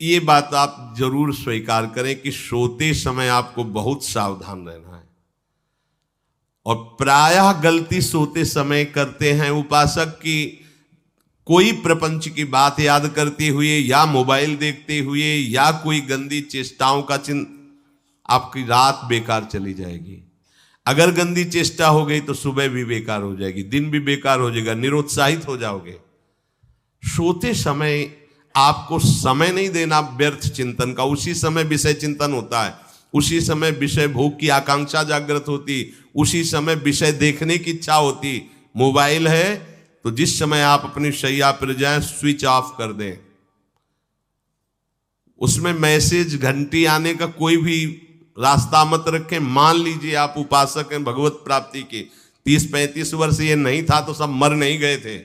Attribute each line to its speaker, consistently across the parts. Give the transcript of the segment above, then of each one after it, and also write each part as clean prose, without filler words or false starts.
Speaker 1: ये बात आप जरूर स्वीकार करें कि सोते समय आपको बहुत सावधान रहना है। और प्रायः गलती सोते समय करते हैं उपासक की, कोई प्रपंच की बात याद करते हुए या मोबाइल देखते हुए या कोई गंदी चेष्टाओं का आपकी रात बेकार चली जाएगी। अगर गंदी चेष्टा हो गई तो सुबह भी बेकार हो जाएगी, दिन भी बेकार हो जाएगा, निरुत्साहित हो जाओगे। सोते समय आपको समय नहीं देना व्यर्थ चिंतन का। उसी समय विषय चिंतन होता है, उसी समय विषय भोग की आकांक्षा जागृत होती, उसी समय विषय देखने की इच्छा होती। मोबाइल है तो जिस समय आप अपनी शैया पर जाएं स्विच ऑफ कर दें। उसमें मैसेज घंटी आने का कोई भी रास्ता मत रखें। मान लीजिए आप उपासक हैं भगवत प्राप्ति के, 30-35 वर्ष ये नहीं था तो सब मर नहीं गए थे।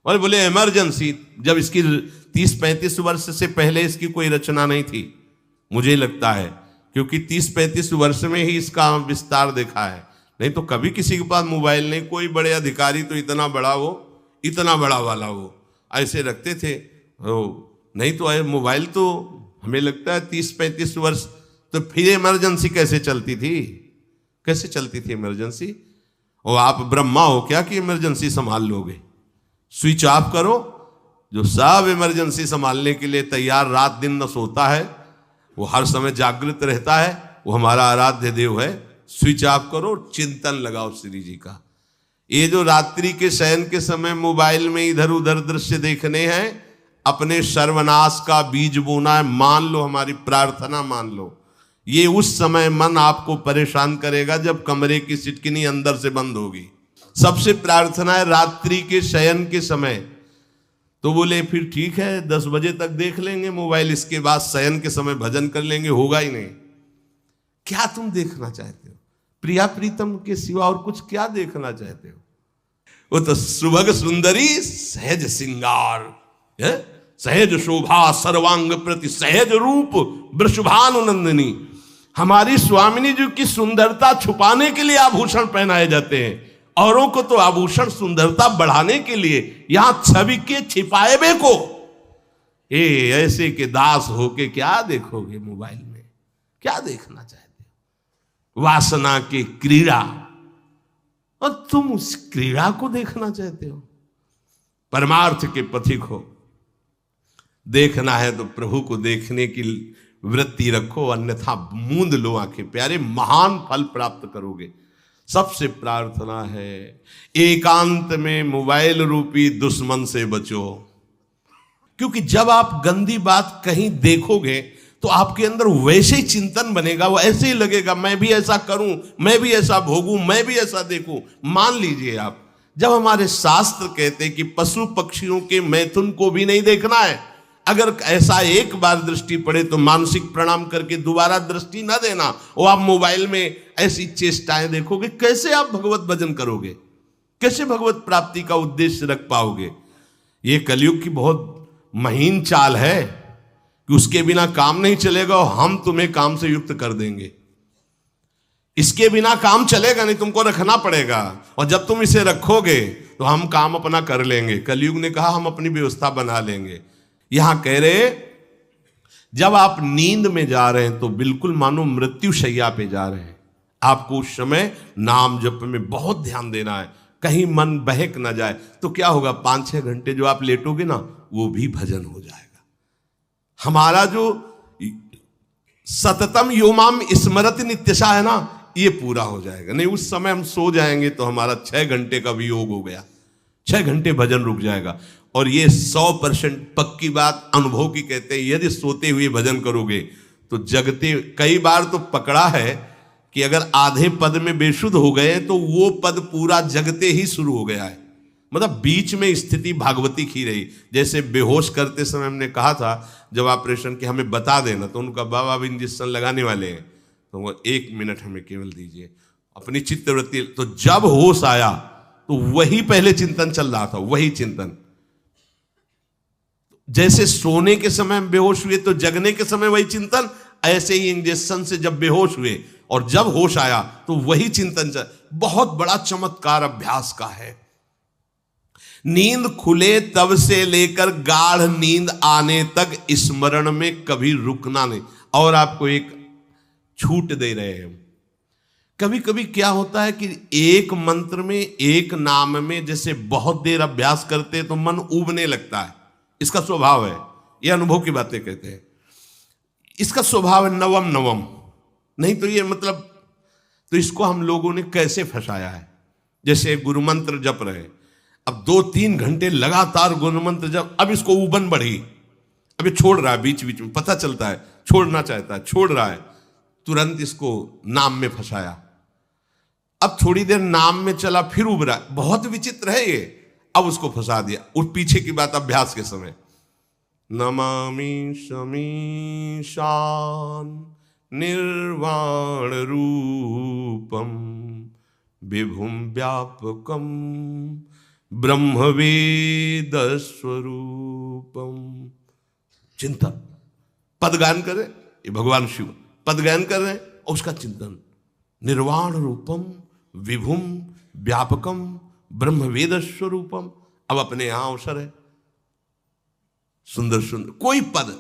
Speaker 1: और बोले इमरजेंसी, जब इसकी 30-35 वर्ष से पहले इसकी कोई रचना नहीं थी, मुझे लगता है, क्योंकि 30-35 वर्ष में ही इसका विस्तार देखा है। नहीं तो कभी किसी के पास मोबाइल नहीं। कोई बड़े अधिकारी तो इतना बड़ा वो, इतना बड़ा वाला वो ऐसे रखते थे। नहीं तो मोबाइल तो हमें लगता है 30-35 वर्ष। तो फिर इमरजेंसी कैसे चलती थी? कैसे चलती थी इमरजेंसी? और आप ब्रह्मा हो क्या कि इमरजेंसी संभाल लोगे? स्विच ऑफ करो। जो सब इमरजेंसी संभालने के लिए तैयार, रात दिन न सोता है, वो हर समय जागृत रहता है, वो हमारा आराध्य देव है। स्विच ऑफ करो, चिंतन लगाओ श्री जी का। ये जो रात्रि के शयन के समय मोबाइल में इधर उधर दृश्य देखने हैं, अपने सर्वनाश का बीज बोना है। मान लो, हमारी प्रार्थना मान लो, ये उस समय मन आपको परेशान करेगा जब कमरे की सिटकिनी अंदर से बंद होगी। सबसे प्रार्थना है रात्रि के शयन के समय। तो बोले फिर ठीक है 10 बजे तक देख लेंगे मोबाइल, इसके बाद शयन के समय भजन कर लेंगे। होगा ही नहीं। क्या तुम देखना चाहते हो? प्रिया प्रीतम के सिवा और कुछ क्या देखना चाहते हो? वो तो सुभग सुंदरी सहज सिंगार, सहज शोभा सर्वांग प्रति सहज रूप वृषभानुनंदिनी। हमारी स्वामिनी जी की सुंदरता छुपाने के लिए आभूषण पहनाए जाते हैं। औरों को तो आभूषण सुंदरता बढ़ाने के लिए, यहां छवि के छिपाए को ऐसे के दास होके क्या देखोगे मोबाइल में? क्या देखना चाहते हो? वासना की क्रीड़ा, और तुम उस क्रीड़ा को देखना चाहते हो? परमार्थ के पथिक हो। देखना है तो प्रभु को देखने की वृत्ति रखो, अन्यथा मूंद लो आंखें। प्यारे, महान फल प्राप्त करोगे। सबसे प्रार्थना है एकांत में मोबाइल रूपी दुश्मन से बचो। क्योंकि जब आप गंदी बात कहीं देखोगे तो आपके अंदर वैसे ही चिंतन बनेगा, वो ऐसे ही लगेगा मैं भी ऐसा करूं, मैं भी ऐसा भोगूं, मैं भी ऐसा देखूं। मान लीजिए आप, जब हमारे शास्त्र कहते हैं कि पशु पक्षियों के मैथुन को भी नहीं देखना है, अगर ऐसा एक बार दृष्टि पड़े तो मानसिक प्रणाम करके दोबारा दृष्टि ना देना। और आप मोबाइल में ऐसी चेष्टाएं देखोगे, कैसे आप भगवत भजन करोगे? कैसे भगवत प्राप्ति का उद्देश्य रख पाओगे? ये कलयुग की बहुत महीन चाल है कि उसके बिना काम नहीं चलेगा और हम तुम्हें काम से युक्त कर देंगे। इसके बिना काम चलेगा नहीं, तुमको रखना पड़ेगा। और जब तुम इसे रखोगे तो हम काम अपना कर लेंगे। कलयुग ने कहा हम अपनी व्यवस्था बना लेंगे। यहां कह रहे जब आप नींद में जा रहे हैं तो बिल्कुल मानो मृत्यु शैया पे जा रहे हैं। आपको उस समय नाम जप में बहुत ध्यान देना है, कहीं मन बहक ना जाए। तो क्या होगा, 5-6 घंटे जो आप लेटोगे ना, वो भी भजन हो जाएगा। हमारा जो सततम योमाम स्मरति नित्यशा है ना, ये पूरा हो जाएगा। नहीं, उस समय हम सो जाएंगे तो हमारा 6 घंटे का वियोग हो गया, 6 घंटे भजन रुक जाएगा। और ये 100% पक्की बात अनुभव की कहते हैं। यदि सोते हुए भजन करोगे तो जगते, कई बार तो पकड़ा है कि अगर आधे पद में बेशुद्ध हो गए तो वो पद पूरा जगते ही शुरू हो गया है। मतलब बीच में स्थिति भागवती की रही। जैसे बेहोश करते समय हमने कहा था जब ऑपरेशन के हमें बता देना, तो उनका बाबा अब इंजेक्शन लगाने वाले हैं तो वो 1 मिनट हमें केवल दीजिए, अपनी चित्तवृत्ति। तो जब होश आया तो वही पहले चिंतन चल रहा था, वही चिंतन। जैसे सोने के समय बेहोश हुए तो जगने के समय वही चिंतन, ऐसे ही इंजेक्शन से जब बेहोश हुए और जब होश आया तो वही चिंतन चल। बहुत बड़ा चमत्कार अभ्यास का है। नींद खुले तब से लेकर गाढ़ नींद आने तक स्मरण में कभी रुकना नहीं। और आपको एक छूट दे रहे हैं। कभी कभी क्या होता है कि एक मंत्र में, एक नाम में जैसे बहुत देर अभ्यास करते तो मन उबने लगता है। इसका स्वभाव है, ये अनुभव की बातें कहते हैं। इसका स्वभाव है नवम नवम, नहीं तो ये मतलब, तो इसको हम लोगों ने कैसे फंसाया है। जैसे गुरु मंत्र जप रहे, अब 2-3 घंटे लगातार गुरु मंत्र जप, अब इसको उबन बढ़ी, अब ये छोड़ रहा है, बीच बीच में पता चलता है छोड़ना चाहता है, छोड़ रहा है, तुरंत इसको नाम में फंसाया। अब थोड़ी देर नाम में चला, फिर उब रहा है, बहुत विचित्र है ये, अब उसको फंसा दिया। उस पीछे की बात अभ्यास के समय, नमामि शमीशान निर्वाण रूपम विभुम व्यापकम ब्रह्मवेद स्वरूपम। चिंतन, पदगान कर रहे, ये भगवान शिव पदगान कर रहे हैं और उसका चिंतन, निर्वाण रूपम विभुम व्यापकम ब्रह्मवेद स्वरूपम। अब अपने यहां अवसर है, सुंदर सुंदर कोई पद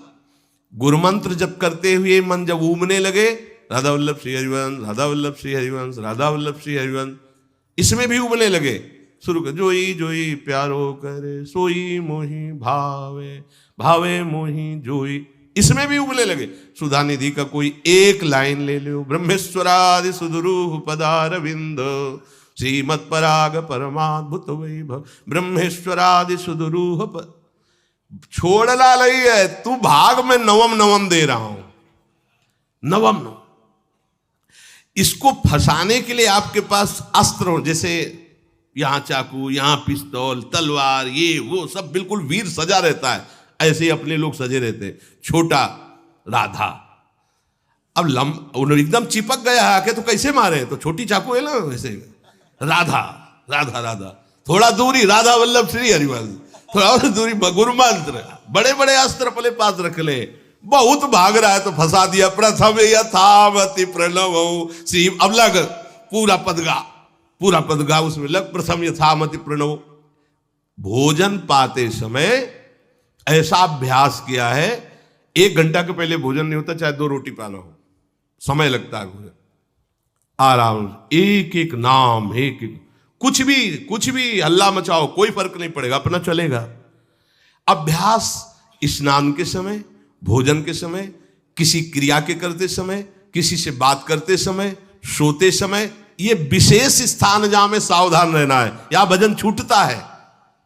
Speaker 1: गुरु मंत्र जब करते हुए मन जब उमने लगे, राधा वल्लभ श्री हरिवंश, राधा वल्लभ श्री हरिवंश, राधा वल्लभ श्री हरिवंश, इसमें भी उमने लगे, शुरू कर, जोई जोई प्यारो करे सोई मोही भावे, भावे मोही जोई, इसमें भी उबले लगे। सुधा निधि का कोई एक लाइन ले लो, ब्रह्मेश्वरादि सुदुरूह पदारविंद श्रीमत् पराग परमाद्भुत वैभव, ब्रह्मेश्वरादि सुदुरूह छोड़ना नहीं है, तू भाग में नवम नवम दे रहा हूं, नवम नवम। इसको फंसाने के लिए आपके पास अस्त्र हो, जैसे यहां चाकू, यहां पिस्तौल, तलवार, ये वो सब बिल्कुल वीर सजा रहता है, ऐसे ही अपने लोग सजे रहते। छोटा राधा, अब एकदम चिपक गया है आके, तो कैसे मारे, तो छोटी चाकू है ना वैसे, राधा राधा राधा, थोड़ा दूरी राधा वल्लभ श्री हरिवंश, थोड़ा और दूरी गुरु मंत्र, बड़े बड़े अस्त्र अपने पास रख ले, बहुत भाग रहा है तो फंसा दिया। प्रथम यथावति प्रणव श्री, अब लग पूरा पदगा, पूरा पदगा उसमें लग, प्रथम यथामति प्रणव। भोजन पाते समय ऐसा अभ्यास किया है, 1 घंटा के पहले भोजन नहीं होता, चाहे 2 रोटी पाना हो, समय लगता है भोजन, आराम एक एक नाम, एक एक, कुछ भी हल्ला मचाओ, कोई फर्क नहीं पड़ेगा, अपना चलेगा। अभ्यास स्नान के समय, भोजन के समय, किसी क्रिया के करते समय, किसी से बात करते समय, सोते समय, ये विशेष स्थान जहां में सावधान रहना है। यहां भजन छूटता है,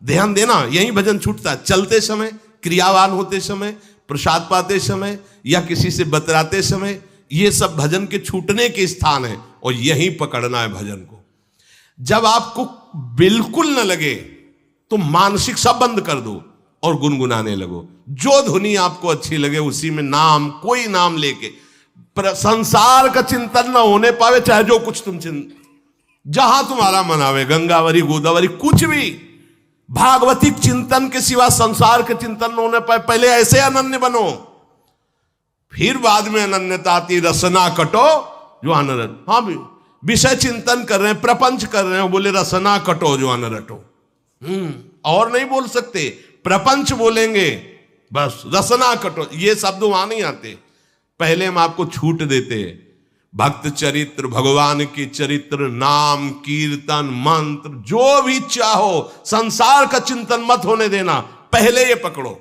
Speaker 1: ध्यान देना, यही भजन छूटता है। चलते समय, क्रियावान होते समय, प्रसाद पाते समय या किसी से बतराते समय, ये सब भजन के छूटने के स्थान है और यहीं पकड़ना है भजन को। जब आपको बिल्कुल न लगे तो मानसिक सब बंद कर दो और गुनगुनाने लगो, जो धुनी आपको अच्छी लगे उसी में नाम, कोई नाम लेके, संसार का चिंतन न होने पावे, चाहे जो कुछ तुम जहां तुम्हारा मन आवे, गंगावरी गोदावरी कुछ भी, भागवतिक चिंतन के सिवा संसार के चिंतन न होने पाए, पहले ऐसे अनन्य बनो, फिर बाद में अनन्यता आती, रसना कटो जो अनरट। हाँ भी विषय चिंतन कर रहे हैं, प्रपंच कर रहे हैं, बोले रसना कटो जो अनरटो, और नहीं बोल सकते, प्रपंच बोलेंगे बस, रसना कटो, ये शब्द वहां नहीं आते। पहले हम आपको छूट देते हैं, भक्त चरित्र, भगवान की चरित्र, नाम, कीर्तन, मंत्र, जो भी चाहो, संसार का चिंतन मत होने देना, पहले ये पकड़ो,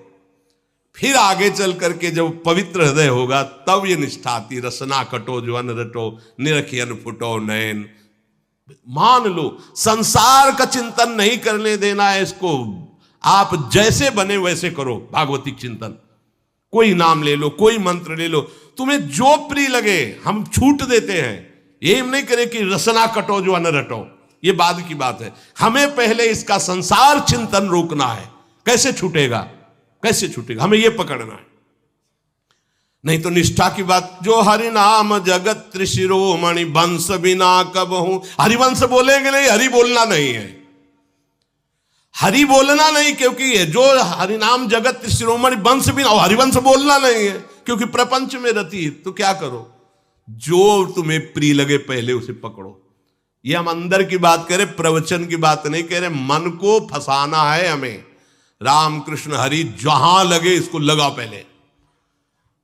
Speaker 1: फिर आगे चल करके जब पवित्र हृदय होगा तब ये निष्ठा आती, रसना कटो जो अन रटो, निरखियन फुटो नयन। मान लो संसार का चिंतन नहीं करने देना है इसको, आप जैसे बने वैसे करो भागवतिक चिंतन, कोई नाम ले लो, कोई मंत्र ले लो, तुम्हें जो प्रिय लगे, हम छूट देते हैं। ये हम नहीं करें कि रसना कटो जो अन रटो, ये बाद की बात है, हमें पहले इसका संसार चिंतन रोकना है। कैसे छूटेगा, कैसे छूटेगा, हमें यह पकड़ना है, नहीं तो निष्ठा की बात। जो हरि नाम जगत त्रिशिरोमणि वंश बिना कब हूं, हरिवंश बोलेंगे नहीं, हरि बोलना नहीं है, हरि बोलना नहीं, क्योंकि जो हरिनाम जगत त्रिशिरोमणि वंश बिना, और हरिवंश बोलना नहीं है क्योंकि प्रपंच में रति। तो क्या करो, जो तुम्हें प्रिय लगे पहले उसे पकड़ो, ये हम अंदर की बात करें, प्रवचन की बात नहीं कह रहे। मन को फंसाना है हमें। राम कृष्ण हरि जहां लगे इसको लगाओ,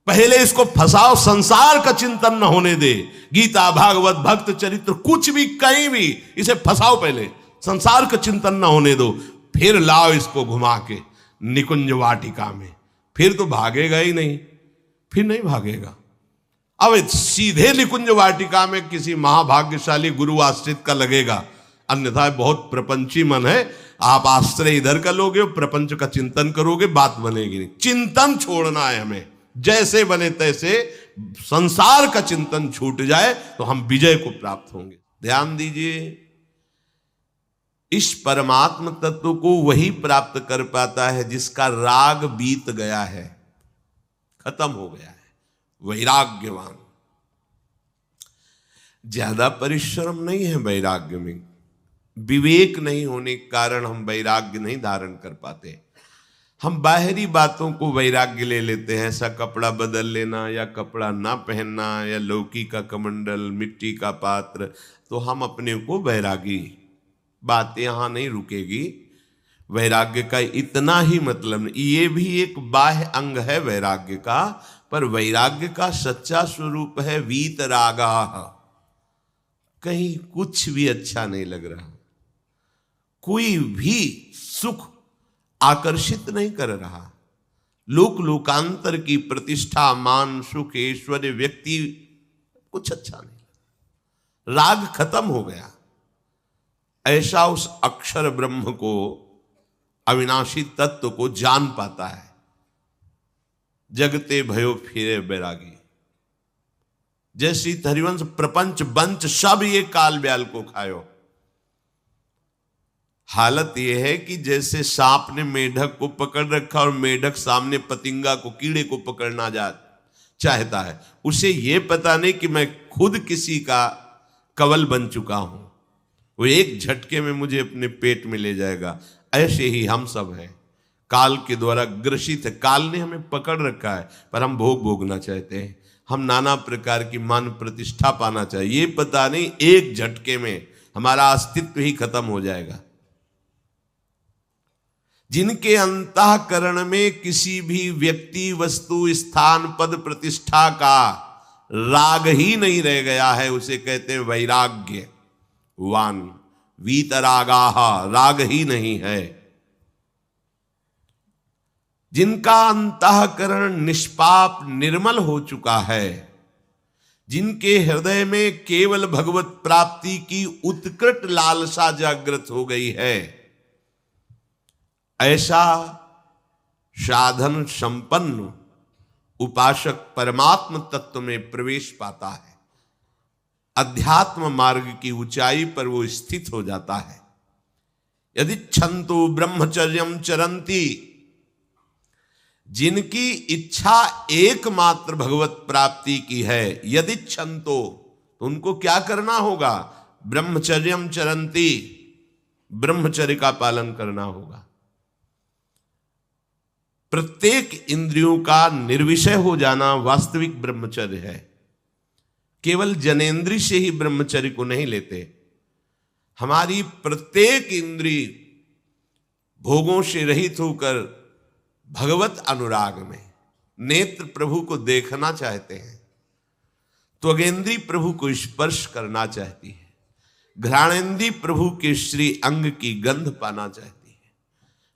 Speaker 1: पहले इसको फंसाओ, संसार का चिंतन न होने दे। गीता भागवत भक्त चरित्र कुछ भी कहीं भी इसे फंसाओ, पहले संसार का चिंतन न होने दो, फिर लाओ इसको घुमा के निकुंज वाटिका में। फिर तो भागेगा ही नहीं, फिर नहीं भागेगा। अब सीधे निकुंज वाटिका में किसी महाभाग्यशाली गुरु आश्रित का लगेगा, अन्यथा बहुत प्रपंची मन है। आप आश्रय इधर का लोगे, प्रपंच का चिंतन करोगे, बात बनेगी नहीं। चिंतन छोड़ना है हमें, जैसे बने तैसे संसार का चिंतन छूट जाए तो हम विजय को प्राप्त होंगे। ध्यान दीजिए, इस परमात्म तत्व को वही प्राप्त कर पाता है जिसका राग बीत गया है, खत्म हो गया है, वैराग्यवान। ज्यादा परिश्रम नहीं है वैराग्य में, विवेक नहीं होने के कारण हम वैराग्य नहीं धारण कर पाते। हम बाहरी बातों को वैराग्य ले लेते हैं, ऐसा कपड़ा बदल लेना या कपड़ा ना पहनना या लौकी का कमंडल, मिट्टी का पात्र, तो हम अपने को वैरागी। बात यहां नहीं रुकेगी। वैराग्य का इतना ही मतलब नहीं, ये भी एक बाह्य अंग है वैराग्य का, पर वैराग्य का सच्चा स्वरूप है वीतरागा। कहीं कुछ भी अच्छा नहीं लग रहा, कोई भी सुख आकर्षित नहीं कर रहा, लोक लोकांतर की प्रतिष्ठा, मान, सुख, ऐश्वर्य, व्यक्ति, कुछ अच्छा नहीं, राग खत्म हो गया। ऐसा उस अक्षर ब्रह्म को, अविनाशी तत्व को जान पाता है। जगते भयो फिरे बैरागी, जैसी हरिवंश प्रपंच बंच सब ये काल ब्याल को खायो। हालत यह है कि जैसे सांप ने मेढक को पकड़ रखा और मेढक सामने पतिंगा को, कीड़े को पकड़ना चाहता है। उसे यह पता नहीं कि मैं खुद किसी का कवल बन चुका हूं, वो एक झटके में मुझे अपने पेट में ले जाएगा। ऐसे ही हम सब हैं, काल के द्वारा ग्रसित है। काल ने हमें पकड़ रखा है, पर हम भोग भोगना चाहते हैं। हम नाना प्रकार की मान प्रतिष्ठा पाना चाहिए, ये पता नहीं एक झटके में हमारा अस्तित्व ही खत्म हो जाएगा। जिनके अंतःकरण में किसी भी व्यक्ति, वस्तु, स्थान, पद, प्रतिष्ठा का राग ही नहीं रह गया है, उसे कहते हैं वैराग्यवान। वीतरागाः, राग ही नहीं है। जिनका अंतःकरण निष्पाप निर्मल हो चुका है, जिनके हृदय में केवल भगवत प्राप्ति की उत्कट लालसा जागृत हो गई है, ऐसा साधन संपन्न उपासक परमात्म तत्व में प्रवेश पाता है। अध्यात्म मार्ग की ऊंचाई पर वो स्थित हो जाता है। यदि छंतु ब्रह्मचर्यम चरंती, जिनकी इच्छा एकमात्र भगवत प्राप्ति की है, यदि छंतो, तो उनको क्या करना होगा? ब्रह्मचर्यम चरंती, ब्रह्मचर्य का पालन करना होगा। प्रत्येक इंद्रियों का निर्विषय हो जाना वास्तविक ब्रह्मचर्य है। केवल जनेंद्री से ही ब्रह्मचर्य को नहीं लेते। हमारी प्रत्येक इंद्री भोगों से रहित होकर भगवत अनुराग में, नेत्र प्रभु को देखना चाहते हैं, त्वगेंद्री प्रभु को स्पर्श करना चाहती है, घ्राणेंद्री प्रभु के श्री अंग की गंध पाना चाहती है,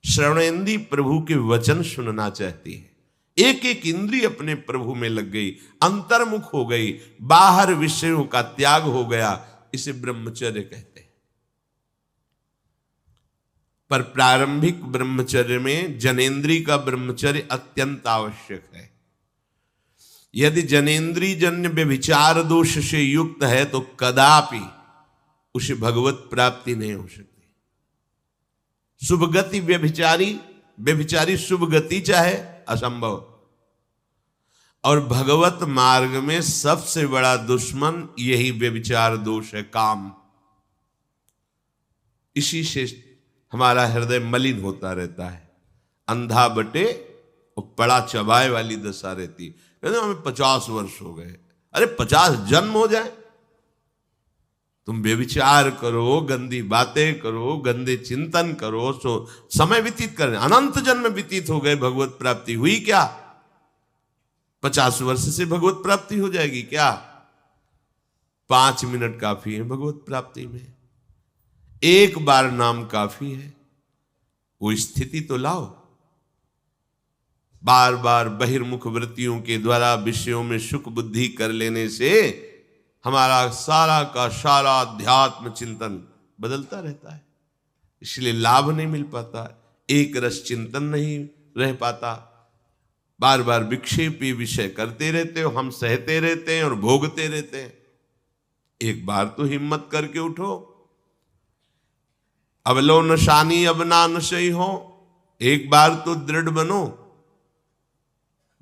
Speaker 1: श्रवणेंद्री प्रभु के वचन सुनना चाहती है। एक एक इंद्री अपने प्रभु में लग गई, अंतर्मुख हो गई, बाहर विषयों का त्याग हो गया। इसे ब्रह्मचर्य कहते हैं। पर प्रारंभिक ब्रह्मचर्य में जनेंद्री का ब्रह्मचर्य अत्यंत आवश्यक है। यदि जनेंद्री जन्य व्यभिचार दोष से युक्त है तो कदापि उसे भगवत प्राप्ति नहीं हो सकती। शुभ गति व्यभिचारी शुभ गति चाहे, असंभव। और भगवत मार्ग में सबसे बड़ा दुश्मन यही व्यभिचार दोष है, काम। इसी से हमारा हृदय मलिन होता रहता है, अंधा बटे और पड़ा चबाए वाली दशा रहती। कहते हमें 50 वर्ष हो गए। अरे 50 जन्म हो जाए, तुम व्यभिचार करो, गंदी बातें करो, गंदे चिंतन करो, सो समय व्यतीत कर, अनंत जन्म व्यतीत हो गए, भगवत प्राप्ति हुई क्या? 50 वर्ष से भगवत प्राप्ति हो जाएगी क्या? 5 मिनट काफी है भगवत प्राप्ति में, एक बार नाम काफी है। वो स्थिति तो लाओ। बार बार बहिर्मुख वृत्तियों के द्वारा विषयों में सुख बुद्धि कर लेने से हमारा सारा का सारा अध्यात्म चिंतन बदलता रहता है, इसलिए लाभ नहीं मिल पाता, एक रस चिंतन नहीं रह पाता। बार बार विक्षेपी विषय करते रहते हो, हम सहते रहते हैं और भोगते रहते हैं। एक बार तो हिम्मत करके उठो, अब लो नशानी अब ना नशई हो, एक बार तो दृढ़ बनो।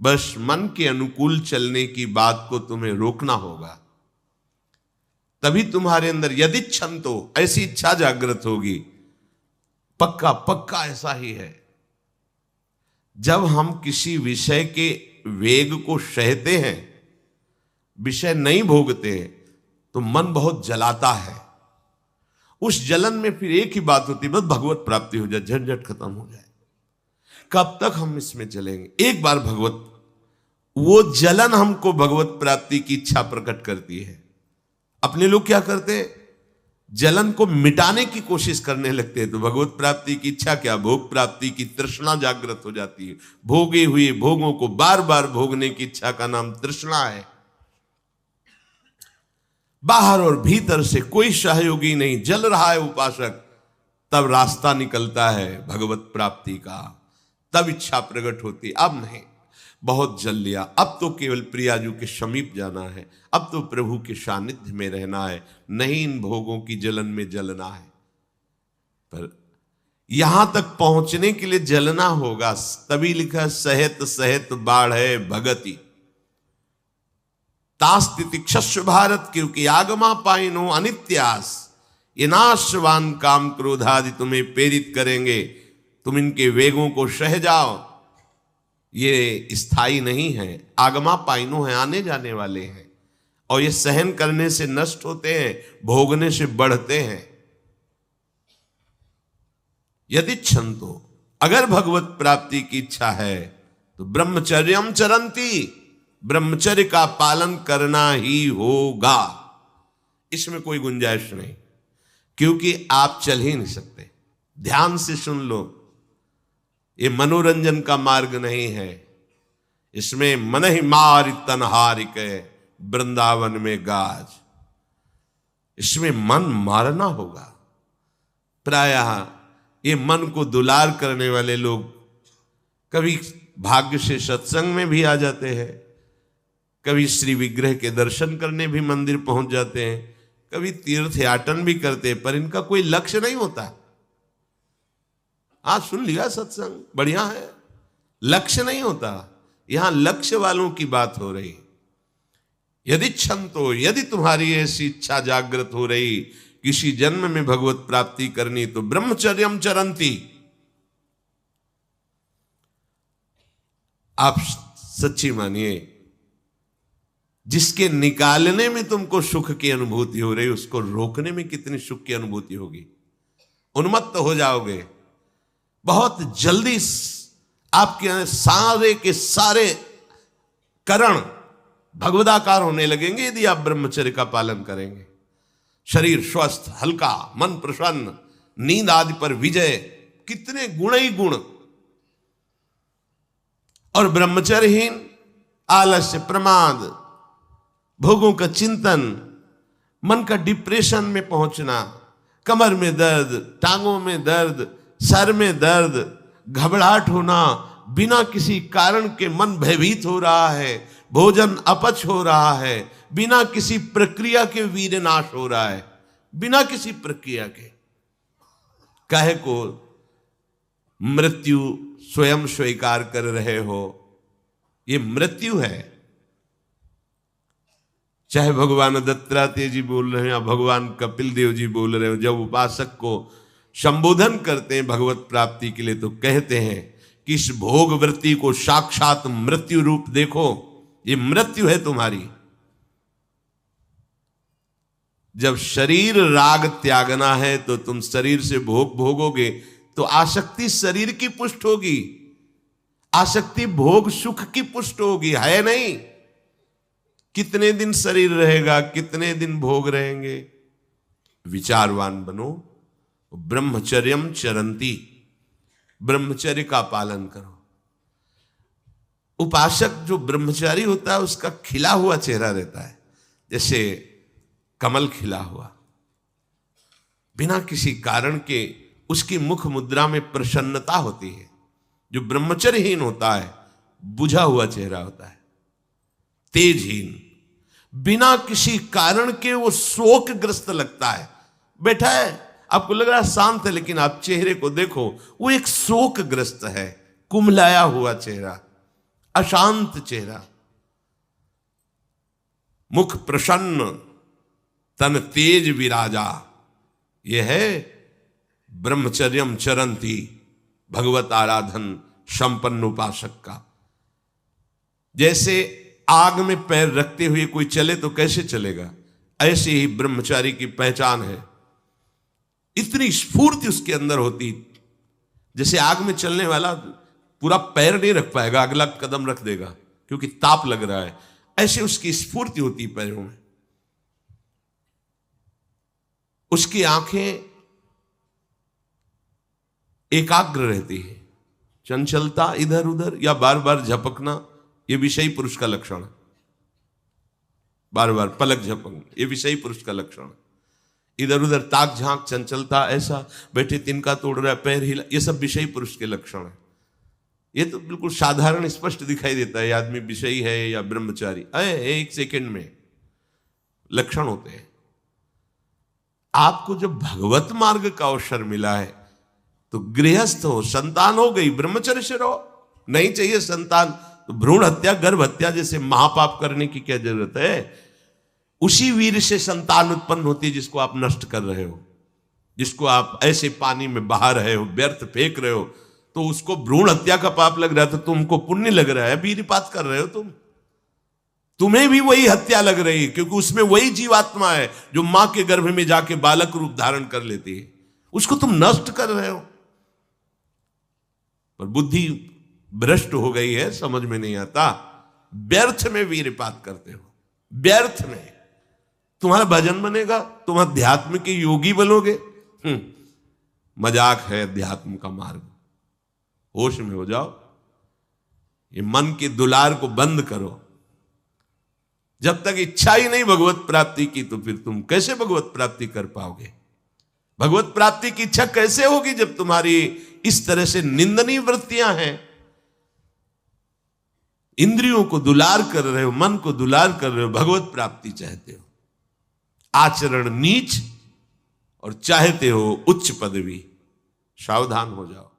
Speaker 1: बस मन के अनुकूल चलने की बात को तुम्हें रोकना होगा, तभी तुम्हारे अंदर यदि क्षंतो, ऐसी इच्छा जागृत होगी। पक्का पक्का ऐसा ही है, जब हम किसी विषय के वेग को सहते हैं, विषय नहीं भोगते हैं, तो मन बहुत जलाता है। उस जलन में फिर एक ही बात होती है, बस भगवत प्राप्ति हो जाए, झंझट खत्म हो जाए। कब तक हम इसमें चलेंगे? एक बार भगवत, वो जलन हमको भगवत प्राप्ति की इच्छा प्रकट करती है। अपने लोग क्या करते हैं, जलन को मिटाने की कोशिश करने लगते हैं, तो भगवत प्राप्ति की इच्छा क्या, भोग प्राप्ति की तृष्णा जागृत हो जाती है। भोगे हुए भोगों को बार बार भोगने की इच्छा का नाम तृष्णा है। बाहर और भीतर से कोई सहयोगी नहीं, जल रहा है उपासक, तब रास्ता निकलता है भगवत प्राप्ति का, तब इच्छा प्रकट होती। अब नहीं, बहुत जल लिया, अब तो केवल प्रियाजू के समीप जाना है, अब तो प्रभु के सानिध्य में रहना है, नहीं इन भोगों की जलन में जलना है। पर यहां तक पहुंचने के लिए जलना होगा, तभी लिखा सहित सहित बाढ़ है भगति तास्तिति क्षस्व भारत, क्योंकि आगमा पाइनो अनित्यास, ये नाशवान काम क्रोध आदि तुम्हें प्रेरित करेंगे, तुम इनके वेगों को सह जाओ। ये स्थायी नहीं है, आगमा पाइनो है, आने जाने वाले हैं, और ये सहन करने से नष्ट होते हैं, भोगने से बढ़ते हैं। यदि क्षंतो, अगर भगवत प्राप्ति की इच्छा है तो ब्रह्मचर्यम चरंती, ब्रह्मचर्य का पालन करना ही होगा, इसमें कोई गुंजाइश नहीं, क्योंकि आप चल ही नहीं सकते। ध्यान से सुन लो, ये मनोरंजन का मार्ग नहीं है, इसमें मन ही मार तनहारिक वृंदावन में गाज, इसमें मन मारना होगा। प्रायः ये मन को दुलार करने वाले लोग कभी भाग्य से सत्संग में भी आ जाते हैं, कभी श्री विग्रह के दर्शन करने भी मंदिर पहुंच जाते हैं, कभी तीर्थ याटन भी करते हैं, पर इनका कोई लक्ष्य नहीं होता। आज सुन लिया सत्संग, बढ़िया है, लक्ष्य नहीं होता। यहां लक्ष्य वालों की बात हो रही। यदि क्षंतो, यदि तुम्हारी ऐसी इच्छा जागृत हो रही किसी जन्म में भगवत प्राप्ति करनी, तो ब्रह्मचर्यम चरंती, आप सच्ची मानिए, जिसके निकालने में तुमको सुख की अनुभूति हो रही, उसको रोकने में कितनी सुख की अनुभूति होगी। उन्मत्त हो जाओगे, बहुत जल्दी आपके सारे के सारे करण भगवदाकार होने लगेंगे यदि आप ब्रह्मचर्य का पालन करेंगे। शरीर स्वस्थ, हल्का, मन प्रसन्न, नींद आदि पर विजय, कितने गुण ही गुण। और ब्रह्मचर्यहीन आलस्य, प्रमाद, भोगों का चिंतन, मन का डिप्रेशन में पहुंचना, कमर में दर्द, टांगों में दर्द, सर में दर्द, घबराहट होना, बिना किसी कारण के मन भयभीत हो रहा है, भोजन अपच हो रहा है, बिना किसी प्रक्रिया के वीरनाश हो रहा है, बिना किसी प्रक्रिया के। काहे को मृत्यु स्वयं स्वीकार कर रहे हो, ये मृत्यु है। चाहे भगवान दत्तात्रेय जी बोल रहे हैं या भगवान कपिल देव जी बोल रहे हो, जब उपासक को संबोधन करते हैं भगवत प्राप्ति के लिए, तो कहते हैं कि इस भोग वृत्ति को साक्षात मृत्यु रूप देखो, ये मृत्यु है तुम्हारी। जब शरीर राग त्यागना है तो तुम शरीर से भोग भोगोगे तो आसक्ति शरीर की पुष्ट होगी, आसक्ति भोग सुख की पुष्ट होगी, है नहीं। कितने दिन शरीर रहेगा, कितने दिन भोग रहेंगे। विचारवान बनो, ब्रह्मचर्यम चरंती, ब्रह्मचर्य का पालन करो। उपासक जो ब्रह्मचारी होता है उसका खिला हुआ चेहरा रहता है, जैसे कमल खिला हुआ, बिना किसी कारण के उसकी मुख मुद्रा में प्रसन्नता होती है। जो ब्रह्मचर्यहीन होता है बुझा हुआ चेहरा होता है, तेजहीन, बिना किसी कारण के वो शोकग्रस्त लगता है। बैठा है, आपको लग रहा है शांत है, लेकिन आप चेहरे को देखो, वो एक शोकग्रस्त है, कुम्हलाया हुआ चेहरा, अशांत चेहरा। मुख प्रसन्न, तन तेज विराजा, यह है ब्रह्मचर्यम चरंती, भगवत आराधन संपन्न उपासक का। जैसे आग में पैर रखते हुए कोई चले तो कैसे चलेगा, ऐसे ही ब्रह्मचारी की पहचान है। इतनी स्फूर्ति उसके अंदर होती, जैसे आग में चलने वाला पूरा पैर नहीं रख पाएगा, अगला कदम रख देगा क्योंकि ताप लग रहा है, ऐसे उसकी स्फूर्ति होती पैरों में। उसकी आंखें एकाग्र रहती है, चंचलता इधर उधर या बार बार झपकना यह विषयी पुरुष का लक्षण है। बार बार पलक झपकना यह विषयी पुरुष का लक्षण है। इधर उधर ताक झांक, चंचलता, ऐसा बैठे तिनका तोड़ रहा है, पैर हिला, ये सब विषयी पुरुष के लक्षण है। ये तो बिल्कुल साधारण स्पष्ट दिखाई देता है आदमी विषयी है या ब्रह्मचारी, एक सेकंड में लक्षण होते हैं। आपको जब भगवत मार्ग का अवसर मिला है तो गृहस्थ हो, संतान हो गई, ब्रह्मचर्य से रहो। नहीं चाहिए संतान तो भ्रूण हत्या, गर्भ हत्या जैसे महापाप करने की क्या जरूरत है। उसी वीर से संतान उत्पन्न होती है जिसको आप नष्ट कर रहे हो, जिसको आप ऐसे पानी में बहा रहे हो, व्यर्थ फेंक रहे हो, तो उसको भ्रूण हत्या का पाप लग रहा है, तो तुमको पुण्य लग रहा है, वीरपात कर रहे हो तुम्हें भी वही हत्या लग रही है, क्योंकि उसमें वही जीवात्मा है जो मां के गर्भ में जाके बालक रूप धारण कर लेती है, उसको तुम नष्ट कर रहे हो। पर बुद्धि भ्रष्ट हो गई है, समझ में नहीं आता, व्यर्थ में वीरपात करते हो, व्यर्थ में। तुम्हारा भजन बनेगा, तुम अध्यात्म के योगी बनोगे, मजाक है अध्यात्म का मार्ग। होश में हो जाओ, ये मन के दुलार को बंद करो। जब तक इच्छा ही नहीं भगवत प्राप्ति की, तो फिर तुम कैसे भगवत प्राप्ति कर पाओगे। भगवत प्राप्ति की इच्छा कैसे होगी जब तुम्हारी इस तरह से निंदनीय वृत्तियां हैं। इंद्रियों को दुलार कर रहे हो, मन को दुलार कर रहे हो, भगवत प्राप्ति चाहते हो, आचरण नीच और चाहते हो उच्च पदवी। सावधान हो जाओ।